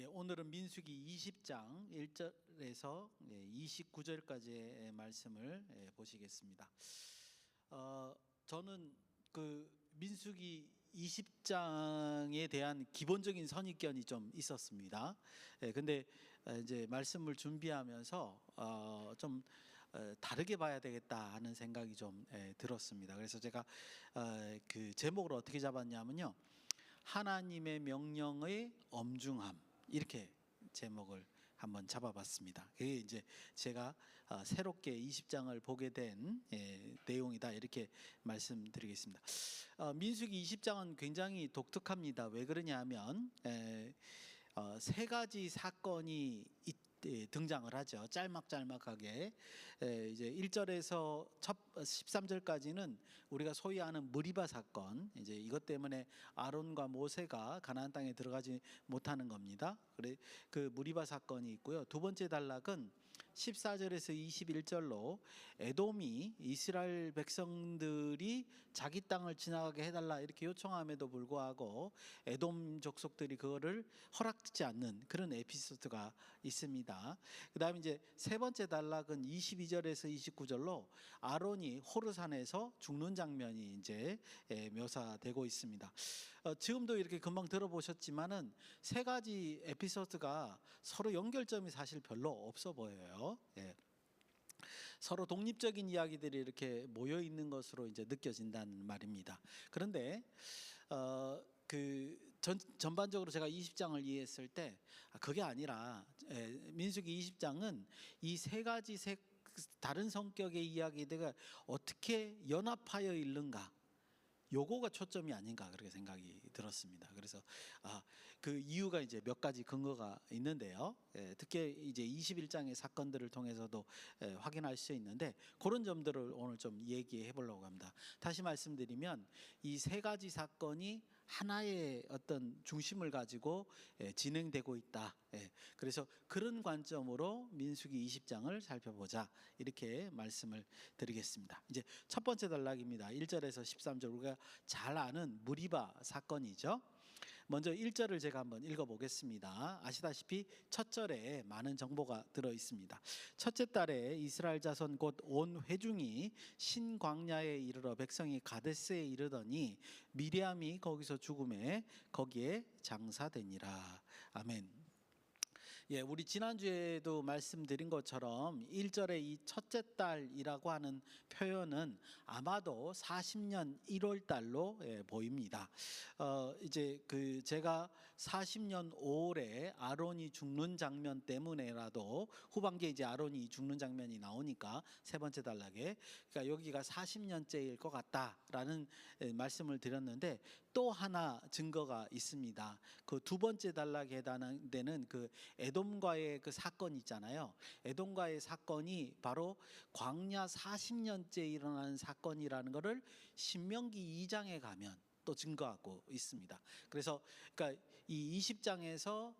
오늘은 민수기 20장 1절에서 29절까지의 말씀을 보시겠습니다. 저는 그 민수기 20장에 대한 기본적인 선입견이 좀 있었습니다. 근데 이제 말씀을 준비하면서 좀 다르게 봐야 되겠다 하는 생각이 좀 들었습니다. 그래서 제가 그 제목을 어떻게 잡았냐면요, 하나님의 명령의 엄중함, 이렇게 제목을 한번 잡아봤습니다. 그게 이제 제가 새롭게 20장을 보게 된 내용이다, 이렇게 말씀드리겠습니다. 민수기 20장은 굉장히 독특합니다. 왜 그러냐면 세 가지 사건이 등장을 하죠. 짤막짤막하게. 이제 1절에서 13절까지는 우리가 소위 아는 무리바 사건, 이제 이것 때문에 아론과 모세가 가나안 땅에 들어가지 못하는 겁니다. 그래, 그 무리바 사건이 있고요. 두 번째 단락은 14절에서 21절로 에돔이 이스라엘 백성들이 자기 땅을 지나가게 해달라 이렇게 요청함에도 불구하고 에돔 족속들이 그거를 허락지 않는 그런 에피소드가 있습니다. 그 다음에 이제 세 번째 단락은 22절에서 29절로 아론이 호르산에서 죽는 장면이 이제 묘사되고 있습니다. 지금도 이렇게 금방 들어보셨지만은 세 가지 에피소드가 서로 연결점이 사실 별로 없어 보여요. 서로 독립적인 이야기들이 이렇게 모여 있는 것으로 이제 느껴진다는 말입니다. 그런데 전반적으로 제가 20장을 이해했을 때 그게 아니라 민수기 20장은 이 세 가지 다른 성격의 이야기들이 어떻게 연합하여 있는가, 요거가 초점이 아닌가 그렇게 생각이 들었습니다. 그래서 그 이유가 이제 몇 가지 근거가 있는데요. 특히 이제 21장의 사건들을 통해서도 확인할 수 있는데, 그런 점들을 오늘 좀 얘기해 보려고 합니다. 다시 말씀드리면 이 세 가지 사건이 하나의 어떤 중심을 가지고 진행되고 있다. 그래서 그런 관점으로 민수기 20장을 살펴보자, 이렇게 말씀을 드리겠습니다. 이제 첫 번째 단락입니다. 1절에서 13절, 우리가 잘 아는 무리바 사건이죠. 먼저 1절을 제가 한번 읽어보겠습니다. 아시다시피 첫 절에 많은 정보가 들어있습니다. 첫째 달에 이스라엘 자손 곧 온 회중이 신광야에 이르러 백성이 가데스에 이르더니 미리암이 거기서 죽음에 거기에 장사되니라. 아멘. 우리 지난주에도 말씀드린 것처럼 1절의 이 첫째 달이라고 하는 표현은 아마도 40년 1월 달로 보입니다. 이제 제가 40년 5월에 아론이 죽는 장면 때문에라도 후반기에 이제 아론이 죽는 장면이 나오니까 세 번째 단락에, 그러니까 여기가 40년째일 것 같다라는 말씀을 드렸는데, 또 하나 증거가 있습니다. 그 두 번째 단락에 해당되는 그 에돔과의 그 사건 있잖아요. 에돔과의 사건이 바로 광야 40년째 일어나는 사건이라는 것을 신명기 2장에 가면 또 증거하고 있습니다. 그래서 그러니까 이 20장에서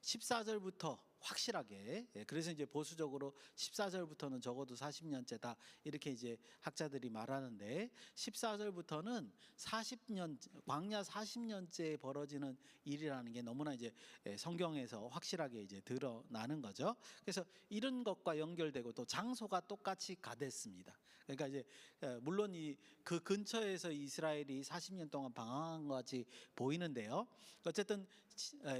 14절부터 확실하게, 그래서 이제 보수적으로 14절부터는 적어도 40년째다 이렇게 이제 학자들이 말하는데, 14절부터는 40년, 광야 40년째에 벌어지는 일이라는 게 너무나 이제 성경에서 확실하게 이제 드러나는 거죠. 그래서 이런 것과 연결되고 또 장소가 똑같이 가데스입니다. 그러니까 이제 물론 그 근처에서 이스라엘이 40년 동안 방황한 것 같이 보이는데요. 어쨌든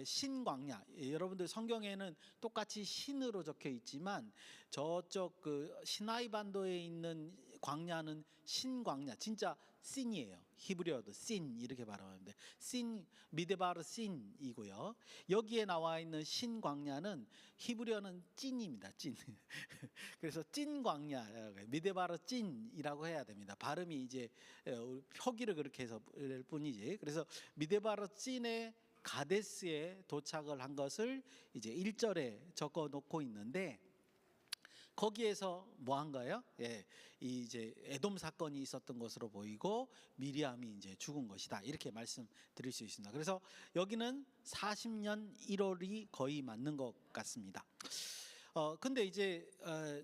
신광야, 여러분들 성경에는 똑같이 신으로 적혀 있지만 저쪽 그 시나이 반도에 있는 광야는 신광야, 진짜 씬이에요. 히브리어도 씬 이렇게 발음하는데 씬, 미드바르 씬이고요. 여기에 나와 있는 신광야는 히브리어는 찐입니다. 찐. 그래서 찐광야, 미드바르 찐이라고 해야 됩니다. 발음이 이제 표기를 그렇게 해서 뿐이지. 그래서 미드바르 찐의 가데스에 도착을 한 것을 이제 1절에 적어 놓고 있는데, 거기에서 뭐 한 거예요? 이제 에돔 사건이 있었던 것으로 보이고 미리암이 이제 죽은 것이다, 이렇게 말씀드릴 수 있습니다. 그래서 여기는 40년 1월이 거의 맞는 것 같습니다. 근데 이제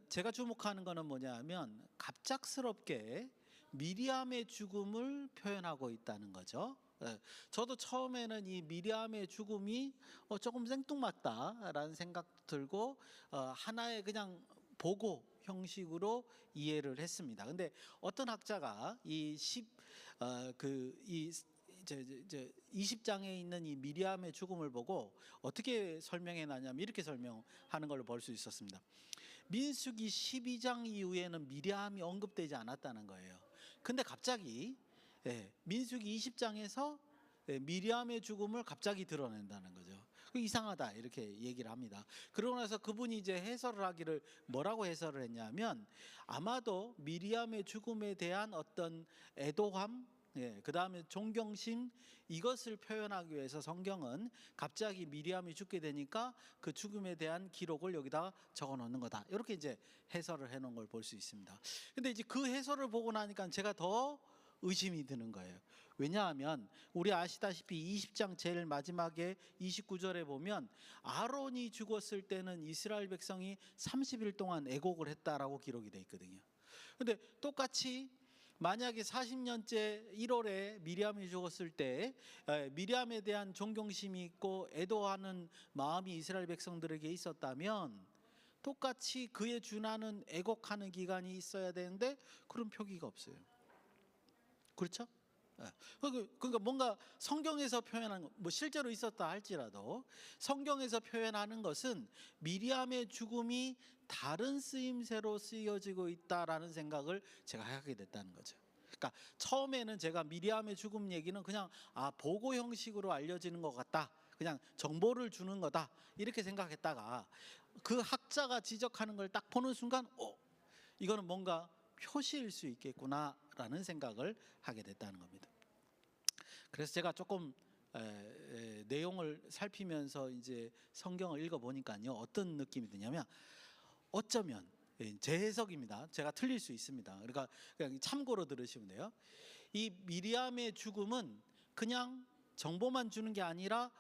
제가 주목하는 거는 뭐냐면 갑작스럽게 미리암의 죽음을 표현하고 있다는 거죠. 저도 처음에는 이 미리암의 죽음이 조금 생뚱맞다라는 생각도 들고 하나의 그냥 보고 형식으로 이해를 했습니다. 근데 어떤 학자가 이 20장에 있는 이 미리암의 죽음을 보고 어떻게 설명해 놨냐면 이렇게 설명하는 걸로 볼 수 있었습니다. 민수기 12장 이후에는 미리암이 언급되지 않았다는 거예요. 근데 갑자기 민수기 20장에서 미리암의 죽음을 갑자기 드러낸다는 거죠. 이상하다 이렇게 얘기를 합니다. 그러고 나서 그분이 이제 해설을 하기를 뭐라고 해설을 했냐면 아마도 미리암의 죽음에 대한 어떤 애도함, 그 다음에 존경심, 이것을 표현하기 위해서 성경은 갑자기 미리암이 죽게 되니까 그 죽음에 대한 기록을 여기다 적어 놓는 거다, 이렇게 이제 해설을 해 놓은 걸 볼 수 있습니다. 근데 이제 그 해설을 보고 나니까 제가 더 의심이 드는 거예요. 왜냐하면 우리 아시다시피 20장 제일 마지막에 29절에 보면 아론이 죽었을 때는 이스라엘 백성이 30일 동안 애곡을 했다라고 기록이 되어 있거든요. 근데 똑같이 만약에 40년째 1월에 미리암이 죽었을 때 미리암에 대한 존경심이 있고 애도하는 마음이 이스라엘 백성들에게 있었다면 똑같이 그에 준하는 애곡하는 기간이 있어야 되는데 그런 표기가 없어요. 그렇죠? 그러니까 뭔가 성경에서 표현하는 거, 뭐 실제로 있었다 할지라도 성경에서 표현하는 것은 미리암의 죽음이 다른 쓰임새로 쓰여지고 있다라는 생각을 제가 하게 됐다는 거죠. 그러니까 처음에는 제가 미리암의 죽음 얘기는 그냥 보고 형식으로 알려지는 것 같다, 그냥 정보를 주는 거다, 이렇게 생각했다가 그 학자가 지적하는 걸 딱 보는 순간 이거는 뭔가 표시일 수 있겠구나라는 생각을 하게 됐다는 겁니다. 그래서 제가 조금 내용을 살피면서 이제 성경을 읽어 보니까요, 어떤 느낌이 드냐면 어쩌면 제 해석입니다. 제가 틀릴 수 있습니다. 그러니까 그냥 참고로 들으시면 돼요. 이 미리암의 죽음은 그냥 정보만 주는 게 아니라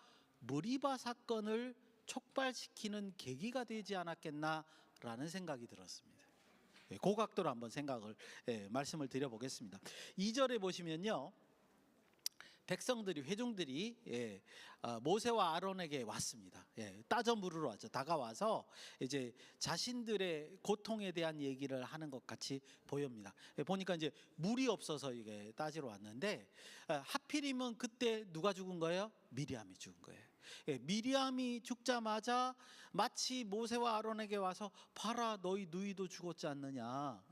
무리바 사건을 촉발시키는 계기가 되지 않았겠나라는 생각이 들었습니다. 그 각도로 한번 생각을 말씀을 드려보겠습니다. 2절에 보시면요, 백성들이, 회중들이 모세와 아론에게 왔습니다. 따져 물으러 왔죠. 다가와서 이제 자신들의 고통에 대한 얘기를 하는 것 같이 보입니다. 보니까 이제 물이 없어서 이게 따지러 왔는데 하필이면 그때 누가 죽은 거예요? 미리암이 죽은 거예요. 미리암이 죽자마자 마치 모세와 아론에게 와서 봐라, 너희 누이도 죽었지 않느냐.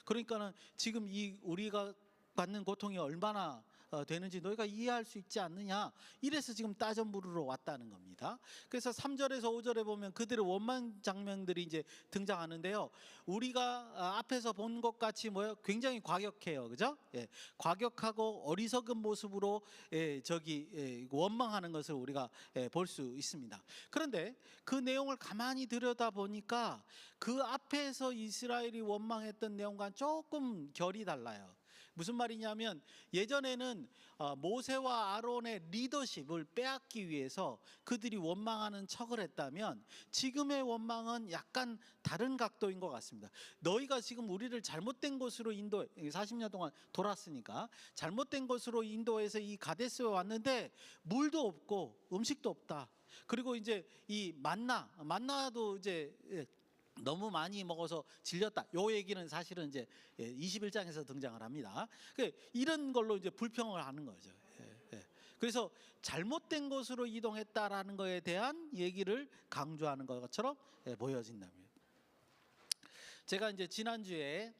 그러니까는 지금 이 우리가 받는 고통이 얼마나 되는지 너희가 이해할 수 있지 않느냐, 이래서 지금 따져 물으러 왔다는 겁니다. 그래서 3절에서 5절에 보면 그들의 원망 장면들이 이제 등장하는데요, 우리가 앞에서 본 것 같이 굉장히 과격해요, 그죠? 과격하고 어리석은 모습으로 원망하는 것을 우리가 볼 수 있습니다. 그런데 그 내용을 가만히 들여다 보니까 그 앞에서 이스라엘이 원망했던 내용과는 조금 결이 달라요. 무슨 말이냐면 예전에는 모세와 아론의 리더십을 빼앗기 위해서 그들이 원망하는 척을 했다면 지금의 원망은 약간 다른 각도인 것 같습니다. 너희가 지금 우리를 잘못된 곳으로 40년 동안 돌았으니까 잘못된 곳으로 인도해서 이 가데스에 왔는데 물도 없고 음식도 없다. 그리고 이제 이 만나도 이제 너무 많이 먹어서 질렸다, 요 얘기는 사실은 이제 21장에서 등장을 합니다. 이런 걸로 이제 불평을 하는 거죠. 그래서 잘못된 곳으로 이동했다라는 것에 대한 얘기를 강조하는 것처럼 보여진다면, 제가 이제 지난주에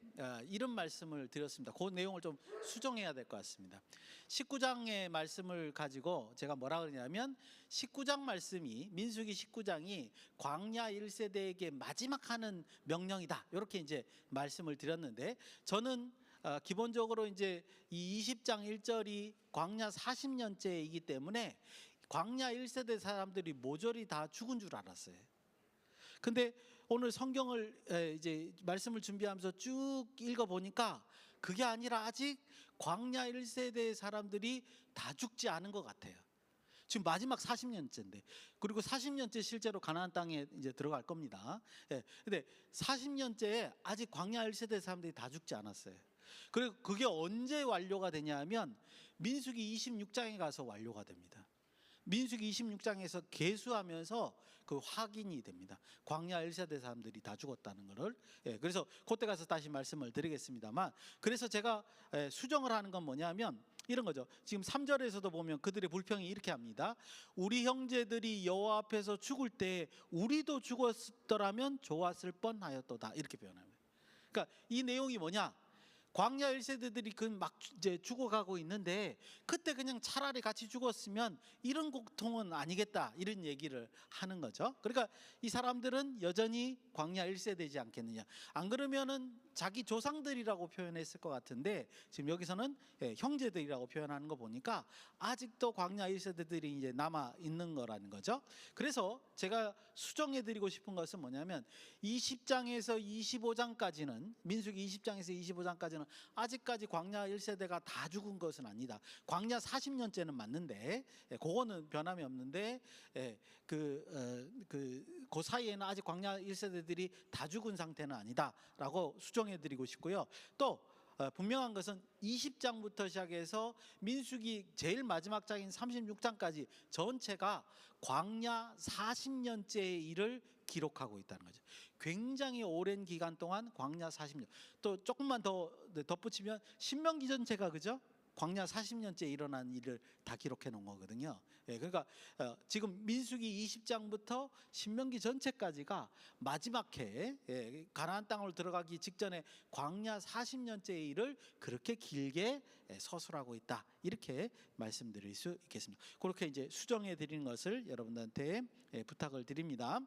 이런 말씀을 드렸습니다. 그 내용을 좀 수정해야 될 것 같습니다. 19장의 말씀을 가지고 제가 뭐라 그러냐면 19장 말씀이, 민수기 19장이 광야 1세대에게 마지막 하는 명령이다, 이렇게 이제 말씀을 드렸는데, 저는 기본적으로 이제 이 20장 1절이 광야 40년째이기 때문에 광야 1세대 사람들이 모조리 다 죽은 줄 알았어요. 근데 오늘 성경을 이제 말씀을 준비하면서 쭉 읽어 보니까 그게 아니라 아직 광야 1세대 사람들이 다 죽지 않은 것 같아요. 지금 마지막 40년째인데, 그리고 40년째 실제로 가나안 땅에 이제 들어갈 겁니다. 근데 40년째에 아직 광야 1세대 사람들이 다 죽지 않았어요. 그리고 그게 언제 완료가 되냐면 민수기 26장에 가서 완료가 됩니다. 민수기 26장에서 계수하면서 그 확인이 됩니다. 광야 1세대 사람들이 다 죽었다는 것을. 그래서 그때 가서 다시 말씀을 드리겠습니다만, 그래서 제가 수정을 하는 건 뭐냐면 이런 거죠. 지금 3절에서도 보면 그들의 불평이 이렇게 합니다. 우리 형제들이 여호와 앞에서 죽을 때 우리도 죽었더라면 좋았을 뻔하였도다, 이렇게 표현합니다. 그러니까 이 내용이 뭐냐? 광야 1세대들이 그 막 이제 죽어가고 있는데 그때 그냥 차라리 같이 죽었으면 이런 고통은 아니겠다, 이런 얘기를 하는 거죠. 그러니까 이 사람들은 여전히 광야 1세대지 않겠느냐. 안 그러면은 자기 조상들이라고 표현했을 것 같은데 지금 여기서는 형제들이라고 표현하는 거 보니까 아직도 광야 1세대들이 이제 남아 있는 거라는 거죠. 그래서 제가 수정해 드리고 싶은 것은 뭐냐면 20장에서 25장까지는, 민수기 20장에서 25장까지는 아직까지 광야 1세대가 다 죽은 것은 아니다. 광야 40년째는 맞는데 그거는 변함이 없는데 그 사이에는 아직 광야 1세대들이 다 죽은 상태는 아니다라고 수정해 드리고 싶고요. 또 분명한 것은 20장부터 시작해서 민수기 제일 마지막 장인 36장까지 전체가 광야 40년째의 일을 기록하고 있다는 거죠. 굉장히 오랜 기간 동안 광야 40년. 또 조금만 더 덧붙이면 신명기 전체가, 그죠? 광야 40년째 일어난 일을 다 기록해 놓은 거거든요. 그러니까 지금 민수기 20장부터 신명기 전체까지가 마지막 해, 가나안 땅으로 들어가기 직전에 광야 40년째의 일을 그렇게 길게 서술하고 있다, 이렇게 말씀드릴 수 있겠습니다. 그렇게 이제 수정해 드리는 것을 여러분들한테 부탁을 드립니다.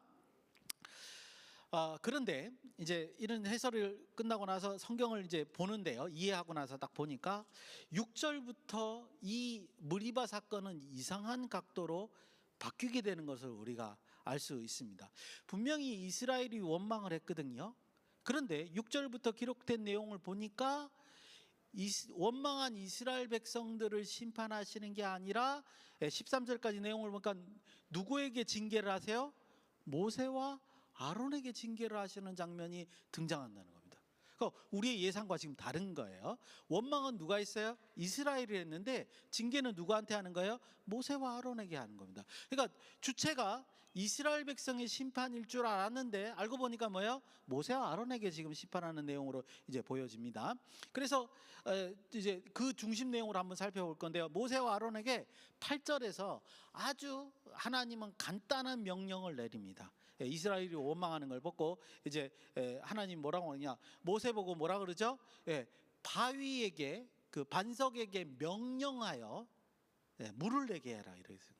그런데 이제 이런 해설을 끝나고 나서 성경을 이제 보는데요, 이해하고 나서 딱 보니까 6절부터 이 무리바 사건은 이상한 각도로 바뀌게 되는 것을 우리가 알 수 있습니다. 분명히 이스라엘이 원망을 했거든요. 그런데 6절부터 기록된 내용을 보니까 원망한 이스라엘 백성들을 심판하시는 게 아니라 13절까지 내용을 보니까 누구에게 징계를 하세요? 모세와 아론에게 징계를 하시는 장면이 등장한다는 겁니다. 그러니까 우리의 예상과 지금 다른 거예요. 원망은 누가 했어요? 이스라엘이 했는데 징계는 누구한테 하는 거예요? 모세와 아론에게 하는 겁니다. 그러니까 주체가 이스라엘 백성의 심판일 줄 알았는데 알고 보니까 뭐예요? 모세와 아론에게 지금 심판하는 내용으로 이제 보여집니다. 그래서 이제 그 중심 내용으로 한번 살펴볼 건데요. 모세와 아론에게 8절에서 아주 하나님은 간단한 명령을 내립니다. 이스라엘이 원망하는 걸 보고 이제 하나님 뭐라고 하느냐, 모세 보고 뭐라 그러죠? 바위에게, 그 반석에게 명령하여 물을 내게 해라, 이래서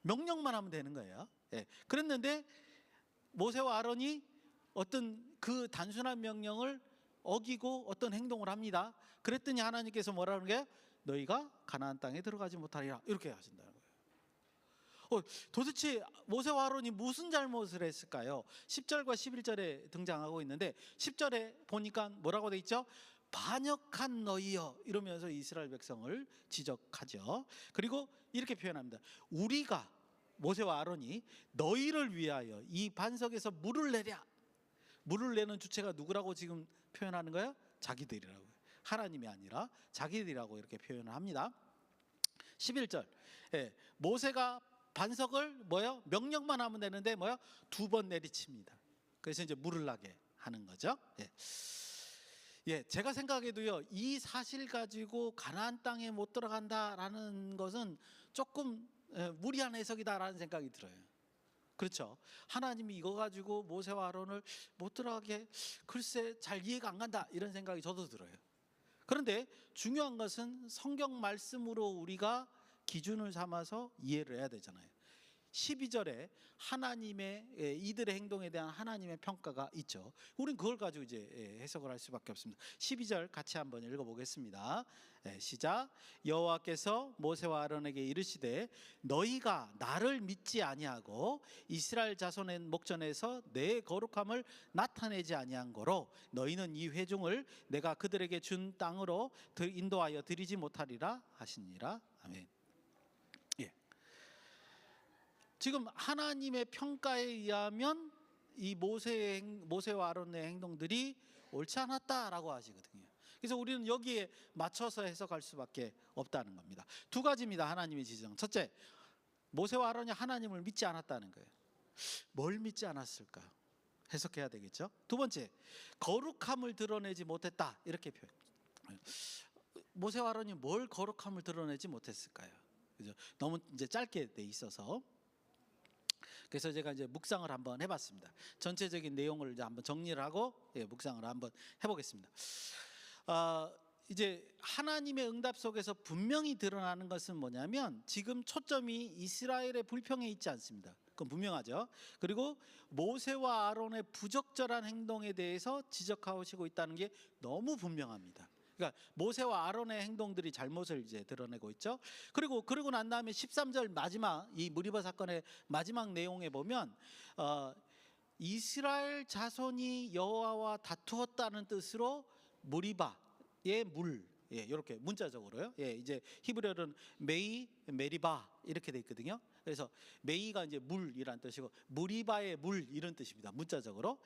명령만 하면 되는 거예요. 그랬는데 모세와 아론이 어떤 그 단순한 명령을 어기고 어떤 행동을 합니다. 그랬더니 하나님께서 뭐라 그러는 거예요? 너희가 가나안 땅에 들어가지 못하리라, 이렇게 하신다는 거예요. 도대체 모세와 아론이 무슨 잘못을 했을까요? 10절과 11절에 등장하고 있는데 10절에 보니까 뭐라고 돼 있죠? 반역한 너희여, 이러면서 이스라엘 백성을 지적하죠. 그리고 이렇게 표현합니다. 우리가, 모세와 아론이 너희를 위하여 이 반석에서 물을 내랴. 물을 내는 주체가 누구라고 지금 표현하는 거예요? 자기들이라고. 하나님이 아니라 자기들이라고 이렇게 표현을 합니다. 11절, 모세가 반석을 뭐요? 명령만 하면 되는데 뭐요? 2번 내리칩니다. 그래서 이제 물을 나게 하는 거죠. 제가 생각해도요, 이 사실 가지고 가나안 땅에 못 들어간다라는 것은 조금 무리한 해석이다라는 생각이 들어요. 그렇죠? 하나님이 이거 가지고 모세와 아론을 못 들어가게, 글쎄 잘 이해가 안 간다, 이런 생각이 저도 들어요. 그런데 중요한 것은 성경 말씀으로 우리가 기준을 삼아서 이해를 해야 되잖아요. 12절에 하나님의 이들의 행동에 대한 하나님의 평가가 있죠. 우린 그걸 가지고 이제 해석을 할 수밖에 없습니다. 12절 같이 한번 읽어보겠습니다. 시작. 여호와께서 모세와 아론에게 이르시되 너희가 나를 믿지 아니하고 이스라엘 자손의 목전에서 내 거룩함을 나타내지 아니한 거로 너희는 이 회중을 내가 그들에게 준 땅으로 인도하여 드리지 못하리라 하시니라. 아멘. 지금 하나님의 평가에 의하면 이 모세와 아론의 행동들이 옳지 않았다라고 하시거든요. 그래서 우리는 여기에 맞춰서 해석할 수밖에 없다는 겁니다. 두 가지입니다. 하나님의 지정. 첫째, 모세와 아론이 하나님을 믿지 않았다는 거예요. 뭘 믿지 않았을까? 해석해야 되겠죠. 두 번째, 거룩함을 드러내지 못했다, 이렇게 표현. 모세와 아론이 뭘 거룩함을 드러내지 못했을까요? 그죠? 너무 이제 짧게 돼 있어서. 그래서 제가 이제 묵상을 한번 해봤습니다. 전체적인 내용을 이제 한번 정리를 하고 묵상을 한번 해보겠습니다. 이제 하나님의 응답 속에서 분명히 드러나는 것은 뭐냐면, 지금 초점이 이스라엘의 불평에 있지 않습니다. 그건 분명하죠. 그리고 모세와 아론의 부적절한 행동에 대해서 지적하시고 있다는 게 너무 분명합니다. 그러니까 모세와 아론의 행동들이 잘못을 이제 드러내고 있죠. 그리고 난 다음에 13절 마지막, 이 무리바 사건의 마지막 내용에 보면 이스라엘 자손이 여호와와 다투었다는 뜻으로 무리바의 물, 이렇게 문자적으로요. 이제 히브리어는 메이, 메리바 이렇게 돼 있거든요. 그래서 메이가 이제 물이란 뜻이고 무리바의 물, 이런 뜻입니다. 문자적으로.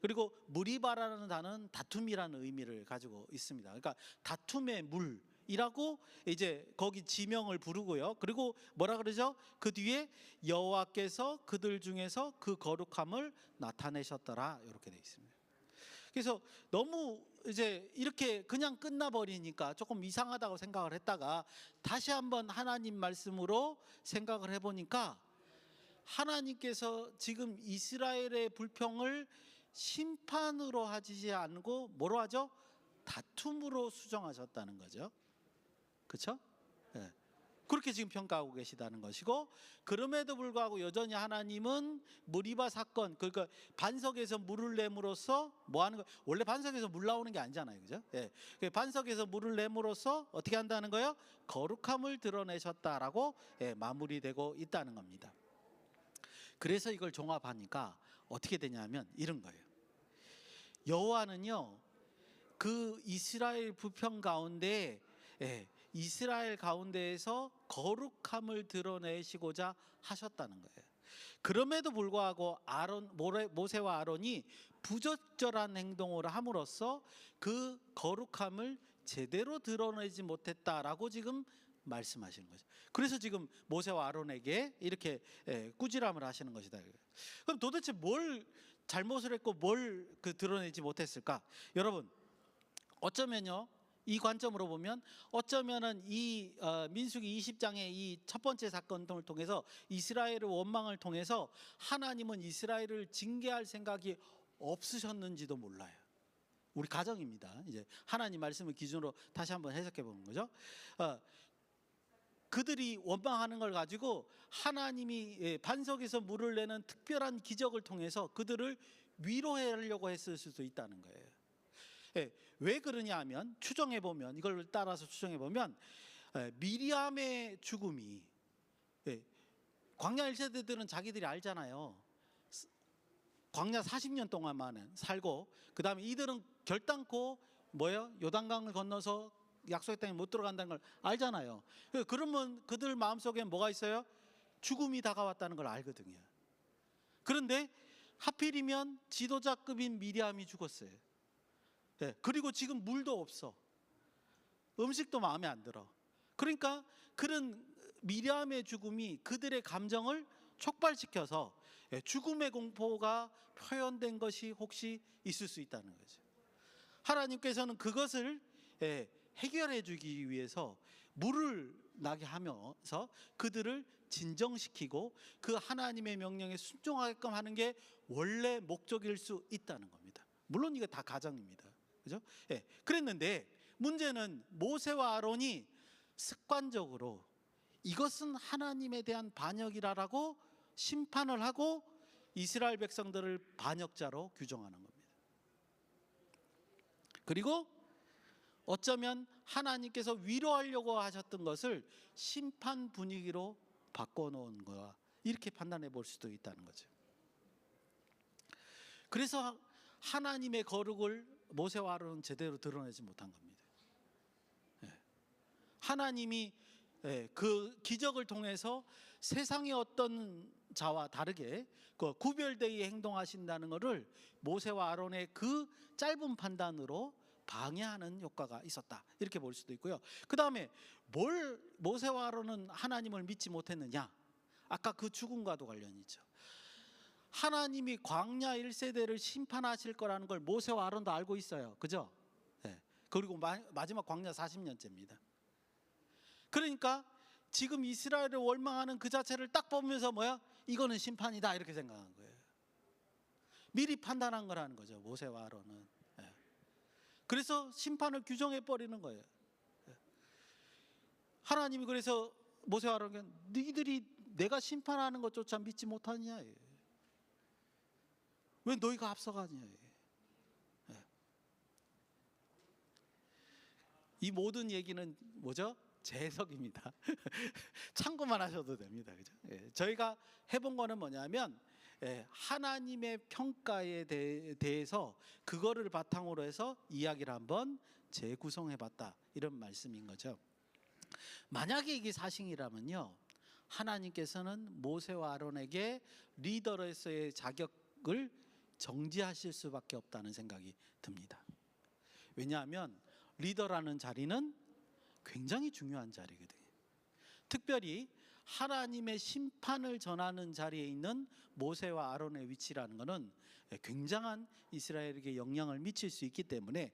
그리고 무리바라는 단어는 다툼이라는 의미를 가지고 있습니다. 그러니까 다툼의 물이라고 이제 거기 지명을 부르고요. 그리고 뭐라 그러죠? 그 뒤에 여호와께서 그들 중에서 그 거룩함을 나타내셨더라, 이렇게 돼 있습니다. 그래서 너무 이제 이렇게 그냥 끝나버리니까 조금 이상하다고 생각을 했다가 다시 한번 하나님 말씀으로 생각을 해보니까, 하나님께서 지금 이스라엘의 불평을 심판으로 하지 않고 뭐로 하죠? 다툼으로 수정하셨다는 거죠. 그렇죠? 그렇게 지금 평가하고 계시다는 것이고, 그럼에도 불구하고 여전히 하나님은 무리바 사건, 그러니까 반석에서 물을 내므로써 뭐 하는 거? 원래 반석에서 물 나오는 게 아니잖아요, 그죠? 반석에서 물을 내므로써 어떻게 한다는 거예요? 거룩함을 드러내셨다라고 마무리되고 있다는 겁니다. 그래서 이걸 종합하니까 어떻게 되냐면 이런 거예요. 여호와는요, 그 이스라엘 불평 가운데 이스라엘 가운데에서 거룩함을 드러내시고자 하셨다는 거예요. 그럼에도 불구하고 모세와 아론이 부적절한 행동을 함으로써 그 거룩함을 제대로 드러내지 못했다라고 지금 말씀하시는 거죠. 그래서 지금 모세와 아론에게 이렇게 꾸지람을 하시는 것이다. 그럼 도대체 뭘 잘못을 했고 뭘 드러내지 못했을까? 여러분, 어쩌면요, 이 관점으로 보면 어쩌면은 이 민수기 20장의 이 첫 번째 사건을 통해서 이스라엘의 원망을 통해서 하나님은 이스라엘을 징계할 생각이 없으셨는지도 몰라요. 우리 가정입니다. 이제 하나님 말씀을 기준으로 다시 한번 해석해 보는 거죠. 그들이 원망하는 걸 가지고 하나님이 반석에서 물을 내는 특별한 기적을 통해서 그들을 위로하려고 했을 수도 있다는 거예요. 왜 그러냐 하면, 추정해 보면, 이걸 따라서 추정해 보면, 미리암의 죽음이, 광야 1세대들은 자기들이 알잖아요. 광야 40년 동안만 살고, 그 다음에 이들은 결단코 요단강을 건너서 약속의 땅에 못 들어간다는 걸 알잖아요. 그러면 그들 마음속에 뭐가 있어요? 죽음이 다가왔다는 걸 알거든요. 그런데 하필이면 지도자급인 미리암이 죽었어요. 그리고 지금 물도 없어. 음식도 마음에 안 들어. 그러니까 그런 미리암의 죽음이 그들의 감정을 촉발시켜서 죽음의 공포가 표현된 것이 혹시 있을 수 있다는 거죠. 하나님께서는 그것을 해결해 주기 위해서 물을 나게 하면서 그들을 진정시키고 그 하나님의 명령에 순종하게끔 하는 게 원래 목적일 수 있다는 겁니다. 물론 이거 다 가정입니다. 그죠? 그랬는데 문제는 모세와 아론이 습관적으로 이것은 하나님에 대한 반역이라고 심판을 하고 이스라엘 백성들을 반역자로 규정하는 겁니다. 그리고 어쩌면 하나님께서 위로하려고 하셨던 것을 심판 분위기로 바꿔놓은 거야, 이렇게 판단해 볼 수도 있다는 거죠. 그래서 하나님의 거룩을 모세와 아론은 제대로 드러내지 못한 겁니다. 하나님이 그 기적을 통해서 세상의 어떤 자와 다르게 구별되게 행동하신다는 것을 모세와 아론의 그 짧은 판단으로 방해하는 효과가 있었다, 이렇게 볼 수도 있고요. 그 다음에 뭘 모세와 아론은 하나님을 믿지 못했느냐? 아까 그 죽음과도 관련이 있죠. 하나님이 광야 1세대를 심판하실 거라는 걸 모세와 아론도 알고 있어요. 그죠? 네. 그리고 마지막 광야 40년째입니다. 그러니까 지금 이스라엘을 원망하는 그 자체를 딱 보면서 뭐야? 이거는 심판이다, 이렇게 생각한 거예요. 미리 판단한 거라는 거죠, 모세와 아론은. 네. 그래서 심판을 규정해 버리는 거예요. 네. 하나님이 그래서 모세와 아론에게 너희들이 내가 심판하는 것조차 믿지 못하냐? 왜 너희가 앞서가냐? 네. 이 모든 얘기는 뭐죠? 재해석입니다. 참고만 하셔도 됩니다. 그죠? 예, 저희가 해본 거는 뭐냐면, 하나님의 평가에 대해서 그거를 바탕으로 해서 이야기를 한번 재구성해봤다, 이런 말씀인 거죠. 만약에 이게 사실이라면요, 하나님께서는 모세와 아론에게 리더로서의 자격을 정지하실 수밖에 없다는 생각이 듭니다. 왜냐하면 리더라는 자리는 굉장히 중요한 자리거든요. 특별히 하나님의 심판을 전하는 자리에 있는 모세와 아론의 위치라는 것은 굉장한 이스라엘에게 영향을 미칠 수 있기 때문에,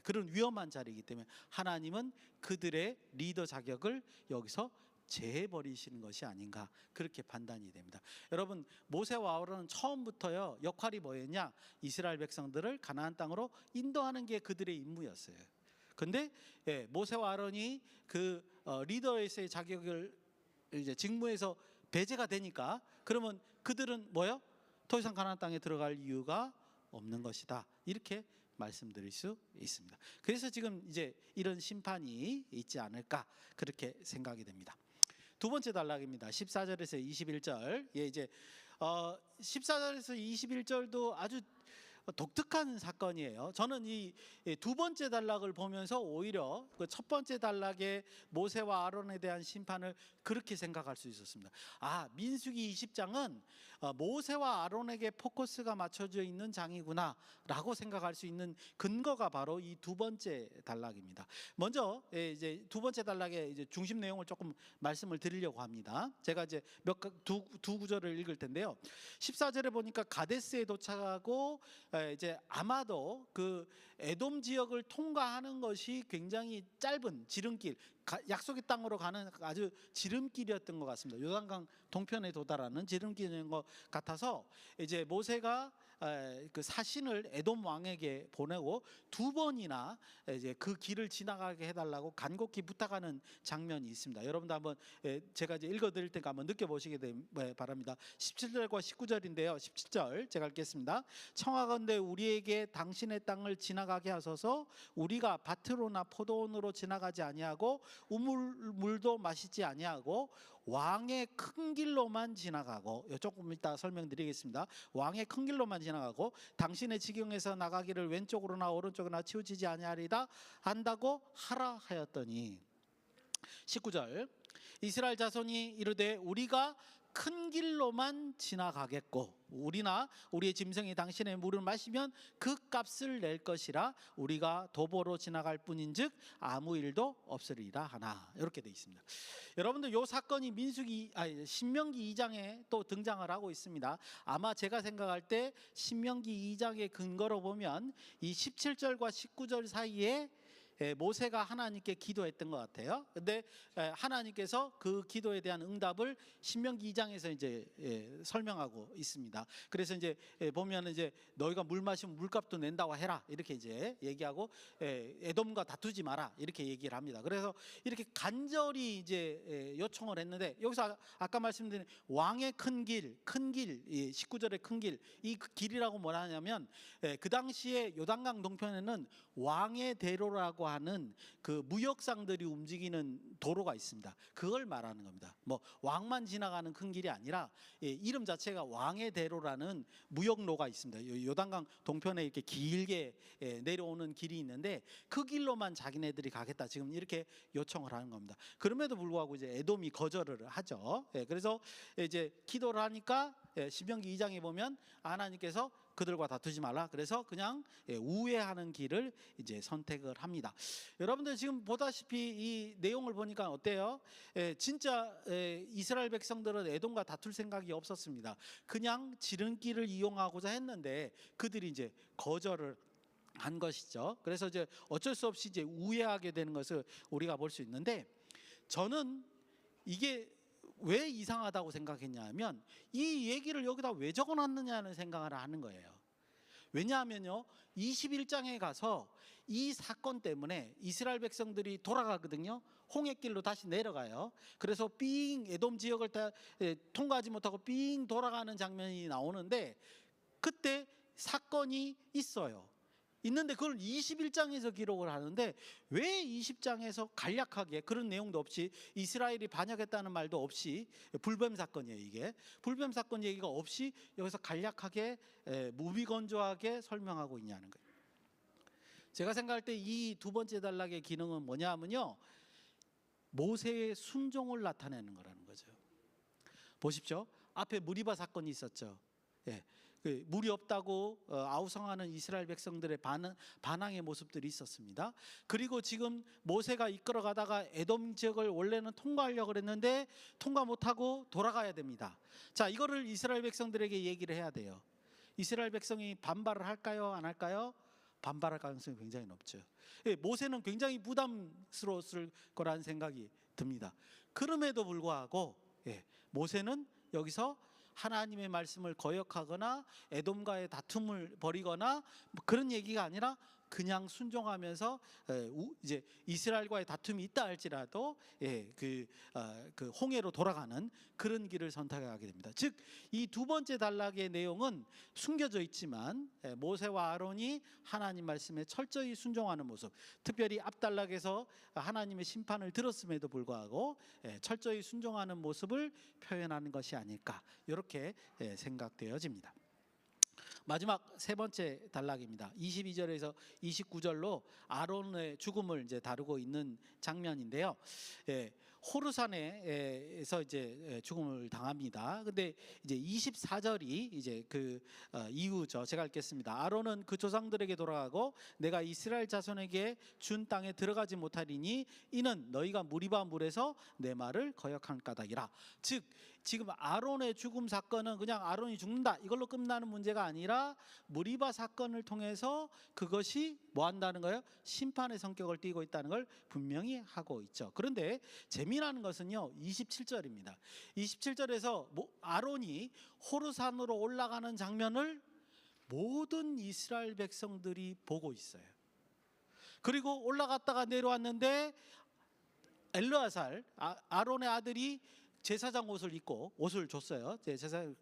그런 위험한 자리이기 때문에 하나님은 그들의 리더 자격을 여기서 제해버리시는 것이 아닌가, 그렇게 판단이 됩니다. 여러분, 모세와 아론은 처음부터요 역할이 뭐였냐? 이스라엘 백성들을 가나안 땅으로 인도하는 게 그들의 임무였어요. 근데 모세와 아론이 그 리더에서의 자격을 이제 직무에서 배제가 되니까, 그러면 그들은 뭐요? 더 이상 가나안 땅에 들어갈 이유가 없는 것이다, 이렇게 말씀드릴 수 있습니다. 그래서 지금 이제 이런 심판이 있지 않을까, 그렇게 생각이 됩니다. 두 번째 단락입니다. 14절에서 21절. 예, 이제 14절에서 21절도 아주 독특한 사건이에요. 저는 이 두 번째 단락을 보면서 오히려 그 첫 번째 단락의 모세와 아론에 대한 심판을 그렇게 생각할 수 있었습니다. 아, 민수기 20장은 모세와 아론에게 포커스가 맞춰져 있는 장이구나 라고 생각할 수 있는 근거가 바로 이 두 번째 단락입니다. 먼저 이제 두 번째 단락의 이제 중심 내용을 조금 말씀을 드리려고 합니다. 제가 이제 두 구절을 읽을 텐데요. 14절에 보니까 가데스에 도착하고 이제 아마도 그 에돔 지역을 통과하는 것이 굉장히 짧은 지름길, 약속의 땅으로 가는 아주 지름길이었던 것 같습니다. 요단강 동편에 도달하는 지름길인 것 같아서 이제 모세가 그 사신을 에돔 왕에게 보내고 두 번이나 이제 그 길을 지나가게 해달라고 간곡히 부탁하는 장면이 있습니다. 여러분도 한번 제가 이제 읽어드릴 테니까 한번 느껴보시기 바랍니다. 17절과 19절인데요. 17절 제가 읽겠습니다. 청하건대 우리에게 당신의 땅을 지나가게 하소서. 우리가 밭으로나 포도원으로 지나가지 아니하고 우물물도 마시지 아니하고 왕의 큰 길로만 지나가고, 조금 이따 설명드리겠습니다. 왕의 큰 길로만 지나가고 당신의 지경에서 나가기를 왼쪽으로나 오른쪽으로나 치우치지 아니하리다 한다고 하라 하였더니, 19절 이스라엘 자손이 이르되 우리가 큰 길로만 지나가겠고 우리나 우리의 짐승이 당신의 물을 마시면 그 값을 낼 것이라 우리가 도보로 지나갈 뿐인즉 아무 일도 없으리라 하나, 이렇게 되어 있습니다. 여러분들, 이 사건이 신명기 2장에 또 등장을 하고 있습니다. 아마 제가 생각할 때 신명기 2장의 근거로 보면 이 17절과 19절 사이에 모세가 하나님께 기도했던 것 같아요. 근데 하나님께서 그 기도에 대한 응답을 신명기 2장에서 이제 설명하고 있습니다. 그래서 이제 보면 이제 너희가 물 마시면 물값도 낸다고 해라, 이렇게 이제 얘기하고 에돔과 다투지 마라, 이렇게 얘기를 합니다. 그래서 이렇게 간절히 이제 요청을 했는데, 여기서 아까 말씀드린 왕의 큰 길, 19절의 큰 길, 이 길이라고 뭐라 하냐면 그 당시에 요단강 동편에는 왕의 대로라고 하는 그 무역상들이 움직이는 도로가 있습니다. 그걸 말하는 겁니다. 뭐 왕만 지나가는 큰 길이 아니라 이름 자체가 왕의 대로라는 무역로가 있습니다. 요단강 동편에 이렇게 길게 내려오는 길이 있는데 그 길로만 자기네들이 가겠다, 지금 이렇게 요청을 하는 겁니다. 그럼에도 불구하고 이제 에돔이 거절을 하죠. 그래서 이제 기도를 하니까 신명기 2장에 보면 하나님께서 그들과 다투지 말라. 그래서 그냥 우회하는 길을 이제 선택을 합니다. 여러분들 지금 보다시피 이 내용을 보니까 어때요? 진짜 이스라엘 백성들은 에돔과 다툴 생각이 없었습니다. 그냥 지름길을 이용하고자 했는데 그들이 이제 거절을 한 것이죠. 그래서 이제 어쩔 수 없이 이제 우회하게 되는 것을 우리가 볼 수 있는데, 저는 이게 왜 이상하다고 생각했냐면 이 얘기를 여기다 왜 적어놨느냐는 생각을 하는 거예요. 왜냐하면요, 21장에 가서 이 사건 때문에 이스라엘 백성들이 돌아가거든요. 홍해길로 다시 내려가요. 그래서 삥 에돔 지역을 통과하지 못하고 삥 돌아가는 장면이 나오는데, 그때 사건이 있는데 그걸 21장에서 기록을 하는데, 왜 20장에서 간략하게 그런 내용도 없이, 이스라엘이 반역했다는 말도 없이, 불뱀 사건이에요. 이게 불뱀 사건 얘기가 없이 여기서 간략하게 무비건조하게 설명하고 있냐는 거예요. 제가 생각할 때 이 두 번째 단락의 기능은 뭐냐 하면요, 모세의 순종을 나타내는 거라는 거죠. 보십시오. 앞에 무리바 사건이 있었죠. 물이 없다고 아우성하는 이스라엘 백성들의 반항의 모습들이 있었습니다. 그리고 지금 모세가 이끌어가다가 에돔 지역을 원래는 통과하려고 했는데 통과 못하고 돌아가야 됩니다. 자, 이거를 이스라엘 백성들에게 얘기를 해야 돼요. 이스라엘 백성이 반발을 할까요, 안 할까요? 반발할 가능성이 굉장히 높죠. 모세는 굉장히 부담스러웠을 거라는 생각이 듭니다. 그럼에도 불구하고 모세는 여기서 하나님의 말씀을 거역하거나 에돔과의 다툼을 벌이거나 그런 얘기가 아니라 그냥 순종하면서 이제 이스라엘과의 다툼이 있다 할지라도 그 홍해로 돌아가는 그런 길을 선택하게 됩니다. 즉, 이 두 번째 단락의 내용은 숨겨져 있지만 모세와 아론이 하나님 말씀에 철저히 순종하는 모습, 특별히 앞 단락에서 하나님의 심판을 들었음에도 불구하고 철저히 순종하는 모습을 표현하는 것이 아닐까, 이렇게 생각되어집니다. 마지막 세 번째 단락입니다. 22절에서 29절로 아론의 죽음을 이제 다루고 있는 장면인데요. 호르산에서 이제 죽음을 당합니다. 근데 이제 24절이 이제 그 이유죠. 제가 읽겠습니다. 아론은 그 조상들에게 돌아가고 내가 이스라엘 자손에게 준 땅에 들어가지 못하리니 이는 너희가 무리바 물에서 내 말을 거역한 까닭이라. 즉, 지금 아론의 죽음 사건은 그냥 아론이 죽는다 이걸로 끝나는 문제가 아니라 무리바 사건을 통해서 그것이 뭐 한다는 거예요? 심판의 성격을 띠고 있다는 걸 분명히 하고 있죠. 그런데 재미나는 것은요, 27절입니다. 27절에서 아론이 호르산으로 올라가는 장면을 모든 이스라엘 백성들이 보고 있어요. 그리고 올라갔다가 내려왔는데 엘르아살, 아론의 아들이 제사장 옷을 입고 옷을 줬어요. 제사장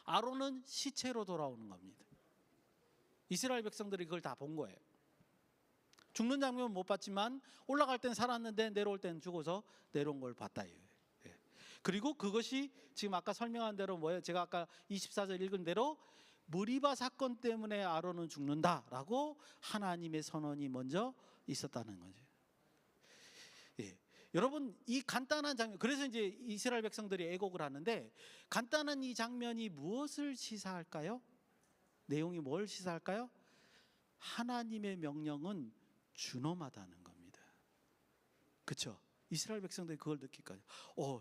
아론은 시체로 돌아오는 겁니다. 이스라엘 백성들이 그걸 다 본 거예요. 죽는 장면은 못 봤지만 올라갈 땐 살았는데 내려올 땐 죽어서 내려온 걸 봤다. 그리고 그것이 지금 아까 설명한 대로 뭐예요? 제가 아까 24절 읽은 대로 무리바 사건 때문에 아론은 죽는다라고 하나님의 선언이 먼저 있었다는 거죠. 여러분, 이 간단한 장면, 그래서 이제 이스라엘 백성들이 애곡을 하는데, 간단한 이 장면이 무엇을 시사할까요? 내용이 뭘 시사할까요? 하나님의 명령은 준엄하다는 겁니다. 그렇죠? 이스라엘 백성들이 그걸 느낄 거예요.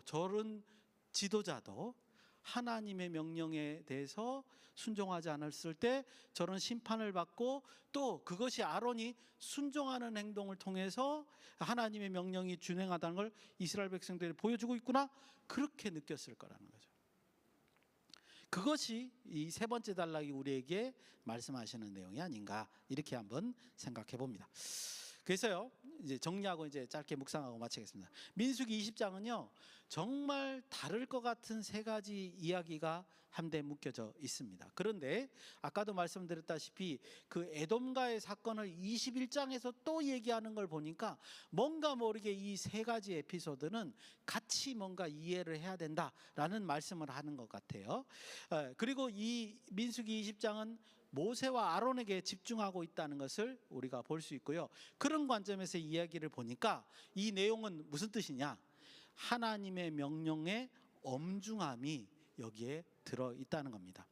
저런 지도자도 하나님의 명령에 대해서 순종하지 않았을 때 저런 심판을 받고, 또 그것이 아론이 순종하는 행동을 통해서 하나님의 명령이 준행하다는 걸 이스라엘 백성들이 보여주고 있구나, 그렇게 느꼈을 거라는 거죠. 그것이 이 세 번째 단락이 우리에게 말씀하시는 내용이 아닌가, 이렇게 한번 생각해 봅니다. 그래서요, 이제 정리하고 이제 짧게 묵상하고 마치겠습니다. 민수기 20장은요, 정말 다를 것 같은 세 가지 이야기가 한데 묶여져 있습니다. 그런데 아까도 말씀드렸다시피 그 에돔과의 사건을 21장에서 또 얘기하는 걸 보니까 뭔가 모르게 이 세 가지 에피소드는 같이 뭔가 이해를 해야 된다라는 말씀을 하는 것 같아요. 그리고 이 민수기 20장은 모세와 아론에게 집중하고 있다는 것을 우리가 볼 수 있고요. 그런 관점에서 이야기를 보니까 이 내용은 무슨 뜻이냐? 하나님의 명령의 엄중함이 여기에 들어 있다는 겁니다.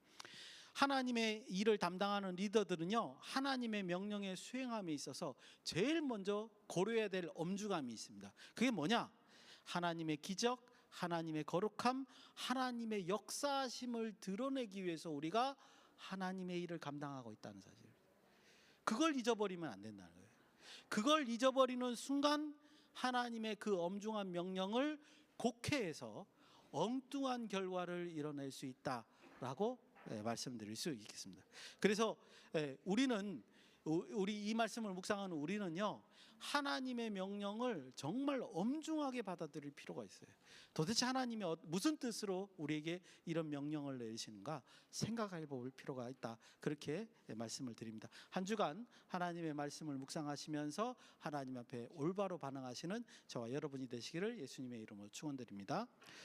하나님의 일을 담당하는 리더들은요, 하나님의 명령의 수행함에 있어서 제일 먼저 고려해야 될 엄중함이 있습니다. 그게 뭐냐? 하나님의 기적, 하나님의 거룩함, 하나님의 역사심을 드러내기 위해서 우리가 하나님의 일을 감당하고 있다는 사실. 그걸 잊어버리면 안 된다는 거예요. 그걸 잊어버리는 순간 하나님의 그 엄중한 명령을 곡해해서 엉뚱한 결과를 이뤄낼 수 있다라고 말씀드릴 수 있겠습니다. 그래서 우리 이 말씀을 묵상하는 우리는요, 하나님의 명령을 정말 엄중하게 받아들일 필요가 있어요. 도대체 하나님이 무슨 뜻으로 우리에게 이런 명령을 내리시는가 생각해 볼 필요가 있다, 그렇게 말씀을 드립니다. 한 주간 하나님의 말씀을 묵상하시면서 하나님 앞에 올바로 반응하시는 저와 여러분이 되시기를 예수님의 이름으로 축원드립니다.